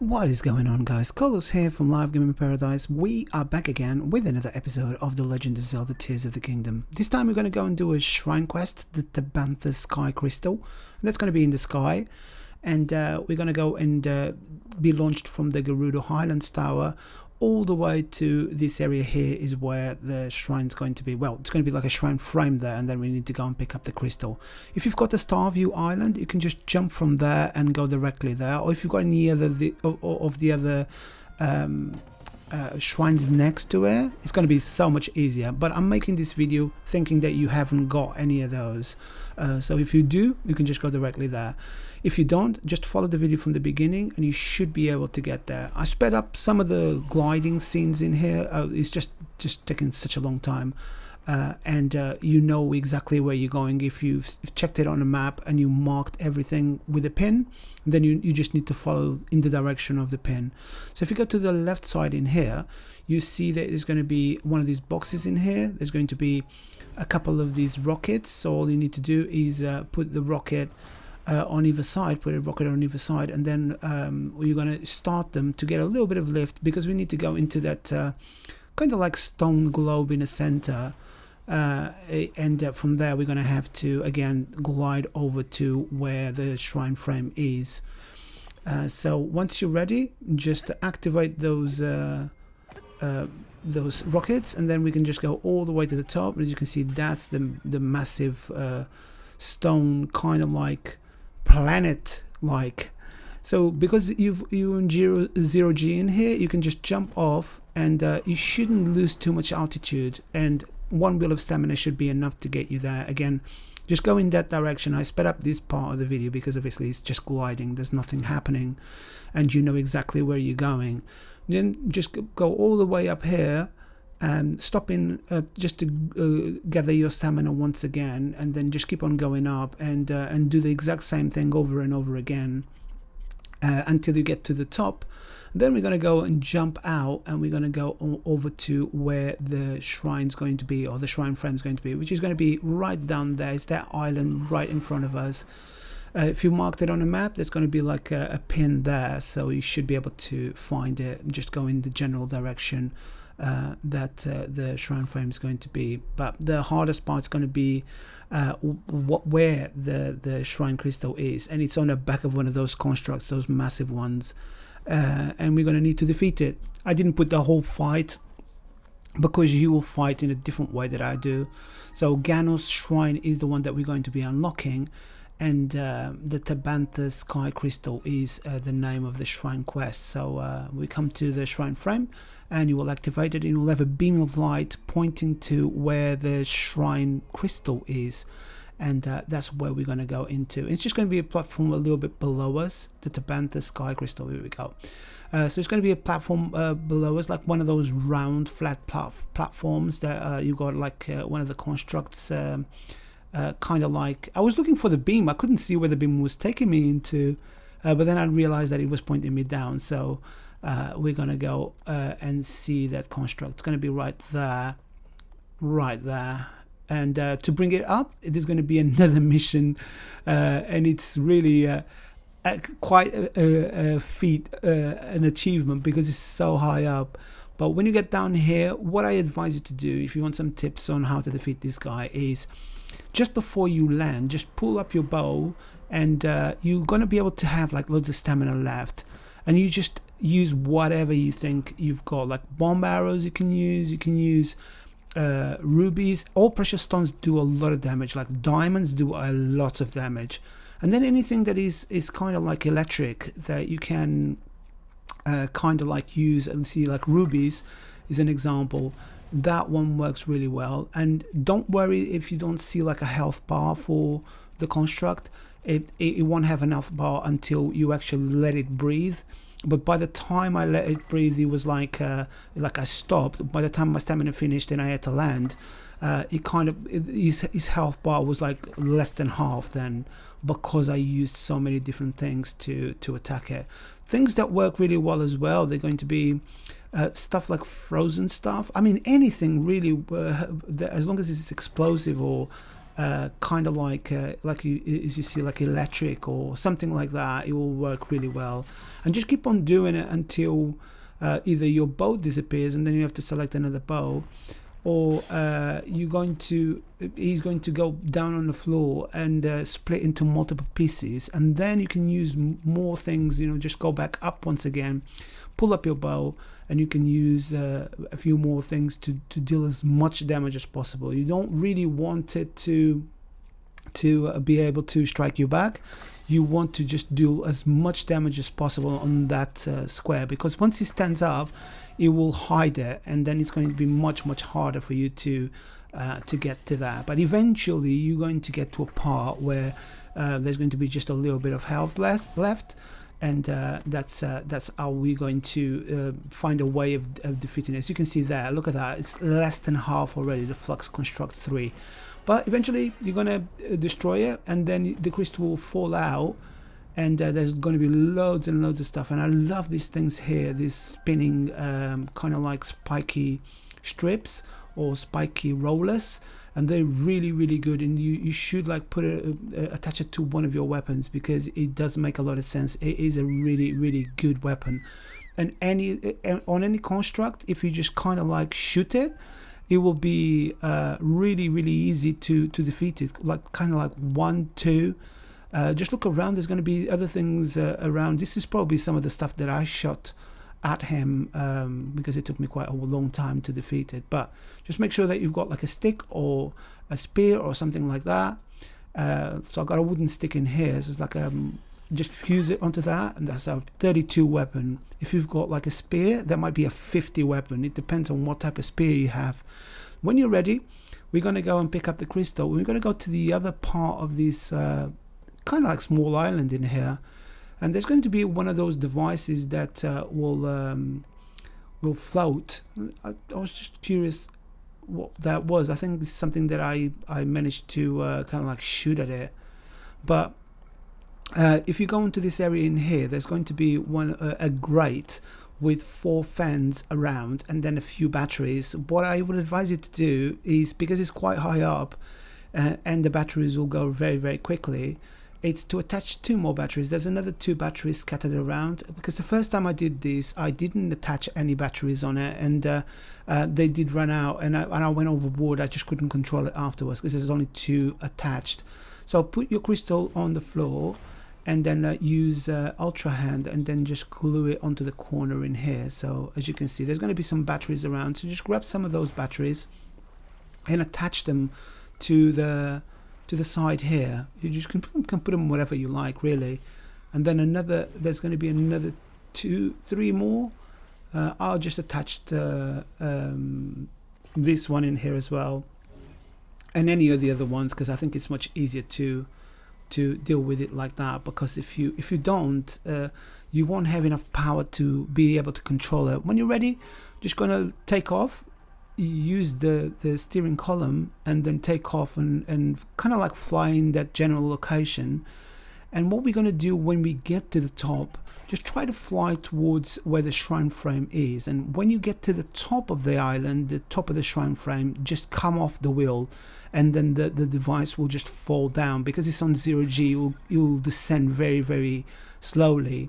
What is going on, guys? Carlos here from Live Gaming Paradise. We are back again with another episode of the Legend of Zelda Tears of the Kingdom. This time we're going to go and do a shrine quest, the Tabantha Sky Crystal. That's going to be in the sky, and we're going to go and be launched from the Gerudo Highlands Tower all the way to this area here is where the shrine's going to be. Well, it's going to be like a shrine frame there, and then we need to go and pick up the crystal. If you've got a Starview Island, you can just jump from there and go directly there, or if you've got any other of the other shrines next to it, it's going to be so much easier. But I'm making this video thinking that you haven't got any of those, so if you do, you can just go directly there. If you don't, just follow the video from the beginning and you should be able to get there. I sped up some of the gliding scenes in here. It's just taking such a long time, and you know exactly where you're going if you've checked it on a map and you marked everything with a pin. Then you just need to follow in the direction of the pin. So if you go to the left side in here, you see that there's going to be one of these boxes in here. There's going to be a couple of these rockets. So all you need to do is put the rocket on either side, put a rocket on either side, and then we're going to start them to get a little bit of lift, because we need to go into that kind of like stone globe in the center, and from there we're going to have to again glide over to where the shrine frame is. So once you're ready, just activate those rockets, and then we can just go all the way to the top. As you can see, that's the massive stone, kind of like planet like. So because you're in zero G in here, you can just jump off, and you shouldn't lose too much altitude, and one wheel of stamina should be enough to get you there. Again, just go in that direction. I sped up this part of the video because obviously it's just gliding, there's nothing happening, and you know exactly where you're going. Then just go all the way up here and stop in just to gather your stamina once again, and then just keep on going up and do the exact same thing over and over again until you get to the top. Then we're going to go and jump out, and we're going to go over to where the shrine's going to be, or the shrine frame's going to be, which is going to be right down there. It's that island right in front of us. If you marked it on a map, there's going to be like a pin there, so you should be able to find it. Just go in the general direction that the shrine frame is going to be. But the hardest part is going to be where the shrine crystal is, and it's on the back of one of those constructs, those massive ones, and we're going to need to defeat it. I didn't put the whole fight because you will fight in a different way that I do. So Ganos shrine is the one that we're going to be unlocking, and the Tabantha Sky Crystal is the name of the shrine quest. So we come to the shrine frame, and you will activate it, and you will have a beam of light pointing to where the shrine crystal is, and that's where we're going to go into. It's just going to be a platform a little bit below us, the Tabantha Sky Crystal. Here we go. So it's going to be a platform below us, like one of those round flat platforms that you got like one of the constructs, kind of like, I was looking for the beam, I couldn't see where the beam was taking me into, but then I realized that it was pointing me down. So we're gonna go and see that construct. It's gonna be right there, and to bring it up, it is going to be another mission, and it's really quite a feat, an achievement, because it's so high up. But when you get down here, what I advise you to do, if you want some tips on how to defeat this guy, is just before you land, just pull up your bow, and you're going to be able to have like loads of stamina left, and you just use whatever you think you've got, like bomb arrows you can use rubies. All precious stones do a lot of damage, like diamonds do a lot of damage, and then anything that is kind of like electric that you can kind of like use, and see, like rubies is an example. That one works really well. And don't worry if you don't see like a health bar for the construct. It won't have an health bar until you actually let it breathe. But by the time I let it breathe, it was like I stopped. By the time my stamina finished and I had to land, his health bar was like less than half then, because I used so many different things to attack it. Things that work really well as well, they're going to be stuff like frozen stuff. I mean, anything really, as long as it's explosive or kind of like you, as you see, like electric or something like that, it will work really well. And just keep on doing it until either your bow disappears and then you have to select another bow, or he's going to go down on the floor and split into multiple pieces, and then you can use more things, just go back up once again, pull up your bow, and you can use a few more things to deal as much damage as possible. You don't really want it to be able to strike you back. You want to just do as much damage as possible on that square, because once he stands up, it will hide it, and then it's going to be much harder for you to get to that. But eventually you're going to get to a part where there's going to be just a little bit of health left, and that's how we're going to find a way of defeating it. As you can see there, look at that, it's less than half already, the Flux Construct 3. But eventually you're going to destroy it, and then the crystal will fall out, and there's going to be loads and loads of stuff. And I love these things here, these spinning kind of like spiky strips or spiky rollers, and they're really good, and you should like attach it to one of your weapons, because it does make a lot of sense. It is a really good weapon. And on any construct, if you just kind of like shoot it, it will be really easy to defeat it, like kind of like 1, 2. Just look around, there's going to be other things around. This is probably some of the stuff that I shot at him, because it took me quite a long time to defeat it. But just make sure that you've got like a stick or a spear or something like that. So I've got a wooden stick in here, so it's like just fuse it onto that, and that's a 32 weapon. If you've got like a spear, that might be a 50 weapon. It depends on what type of spear you have. When you're ready, we're going to go and pick up the crystal. We're going to go to the other part of this kind of like small island in here, and there's going to be one of those devices that will float. I was just curious what that was. I think it's something that I managed to kind of like shoot at it. But if you go into this area in here, there's going to be a grate with 4 fans around, and then a few batteries. What I would advise you to do is, because it's quite high up and the batteries will go very quickly, it's to attach 2 more batteries. There's another 2 batteries scattered around, because the first time I did this, I didn't attach any batteries on it, and they did run out, and I went overboard. I just couldn't control it afterwards because there's only 2 attached. So put your crystal on the floor, and then use Ultra Hand, and then just glue it onto the corner in here. So as you can see, there's going to be some batteries around, so just grab some of those batteries and attach them to the side here. You just can put them whatever you like, really. And then there's going to be another 2, 3 more. I'll just attach this one in here as well, and any of the other ones, because I think it's much easier to deal with it like that, because if you don't, you won't have enough power to be able to control it. When you're ready, just gonna take off, use the steering column, and then take off and kind of like fly in that general location. And what we're gonna do when we get to the top, just try to fly towards where the shrine frame is, and when you get to the top of the island, the top of the shrine frame, just come off the wheel, and then the device will just fall down. Because it's on 0G, you'll descend very slowly.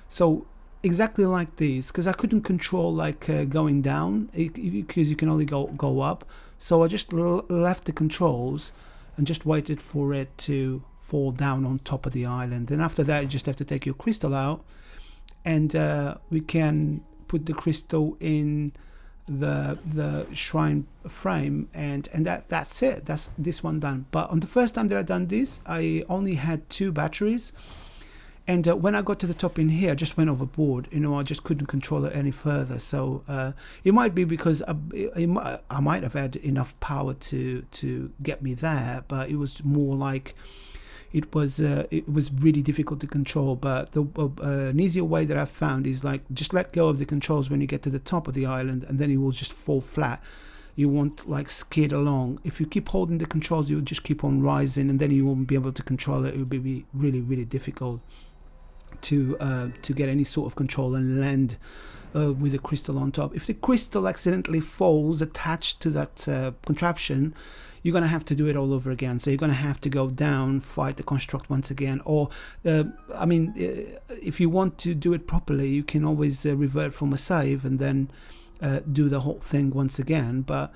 So exactly like this, because I couldn't control like going down, because you can only go up. So I just left the controls and just waited for it to fall down on top of the island. And after that, you just have to take your crystal out, and we can put the crystal in the shrine frame, and that's it. That's this one done. But on the first time that I done this, I only had 2 batteries, and when I got to the top in here, I just went overboard. I just couldn't control it any further. So it might be because I might have had enough power to get me there, but it was more like it was really difficult to control. But an easier way that I've found is like just let go of the controls when you get to the top of the island, and then it will just fall flat. You won't like skid along. If you keep holding the controls, you'll just keep on rising, and then you won't be able to control it. It will be really difficult to get any sort of control and land with a crystal on top. If the crystal accidentally falls attached to that contraption, you're gonna have to do it all over again. So you're gonna have to go down, fight the construct once again, or I mean, if you want to do it properly, you can always revert from a save and then do the whole thing once again. But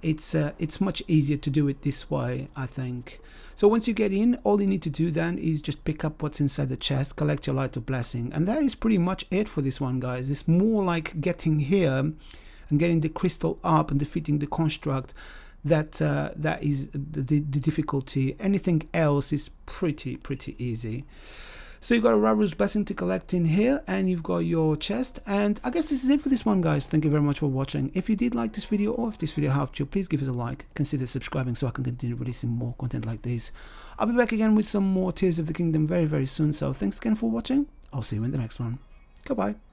it's much easier to do it this way, I think. So once you get in, all you need to do then is just pick up what's inside the chest, collect your Light of Blessing, and that is pretty much it for this one, guys. It's more like getting here and getting the crystal up and defeating the construct that is the difficulty. Anything else is pretty easy. So you've got a Hyrule Blessing to collect in here, and you've got your chest, and I guess this is it for this one, guys. Thank you very much for watching. If you did like this video, or if this video helped you, please give us a like, consider subscribing so I can continue releasing more content like this. I'll be back again with some more Tears of the Kingdom very soon, so thanks again for watching. I'll see you in the next one. Goodbye.